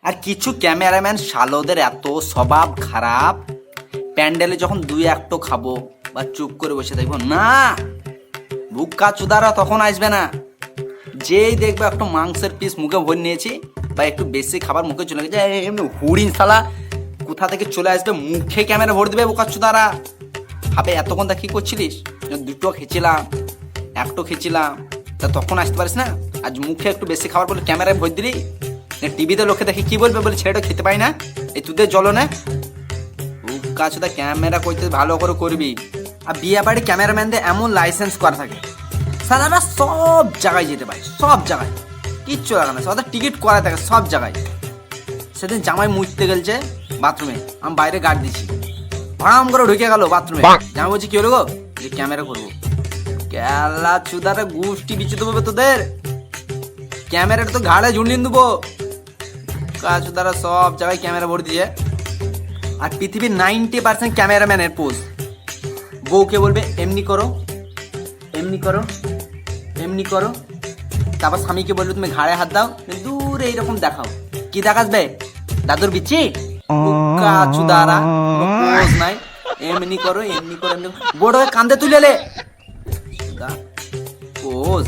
আর কিছু ক্যামেরাম্যান শালোদের এত স্বভাব খারাপ, প্যান্ডেলে যখন দুই একটো খাবো বা চুপ করে বসে থাকবো না, বুক্কা চুদারা তখন আসবে না। যেই দেখবে একটা মাংসের পিস মুখে ভরে নিয়েছি বা একটু বেশি খাবার মুখে চলে গেছে, এমনি হুড়িন শালা কোথা থেকে চলে আসবে, মুখে ক্যামেরা ভরে দেবে বোকা চুদারা। ভাবে এতক্ষণ তা কি করছিলিস? দুটো খেয়েছিলাম, একটো খেয়েছিলাম, তা তখন আসতে পারিস না? আজ মুখে একটু বেশি খাবার বলে ক্যামেরায় ভরে দিলি, টিভিতে লোকে দেখে কি বলবে বলে ছেলেটা খেতে পাই না, এই তোদের জ্বলনে কাছে ক্যামেরা করতে ভালো করে করবি। আর বিয়ে বাড়ি ক্যামেরাম্যানদের এমন লাইসেন্স করা থাকে, সাদারা সব জায়গায় যেতে পারে, সব জায়গায় কিচ্ছু লাগে না, সাদা টিকিট করা থাকে সব জায়গায়। সেদিন জামাই মুছতে গেলছে বাথরুমে, আমি বাইরে গার্ড দিচ্ছি, ভাড়াম করে ঢুকে গেল বাথরুমে। জামাই বলছি কি হলো গো? যে ক্যামেরা করবো। ক্যালা চুদারে গুষ্টি বিচে দেবো তোদের, ক্যামেরাটা তো ঘাড়ে ঝুলিয়ে দেবো। চুদারা সব জায়গায় ক্যামেরা ভরে দিয়ে। আর পৃথিবীর 90% ক্যামেরাম্যানের পোজ, বউকে বলবে এমনি করো, এমনি করো, এমনি করো, তারপর স্বামীকে বলবে তুমি ঘাড়ে হাত দাও, দূরে এইরকম দেখাও। কি দেখাসবে? দাদুর বিচ্ছি চুদারা পোজ নাই, এমনি করো, এমনি করো, এমনি বড় হয়ে কান্দে তুলে পোজ।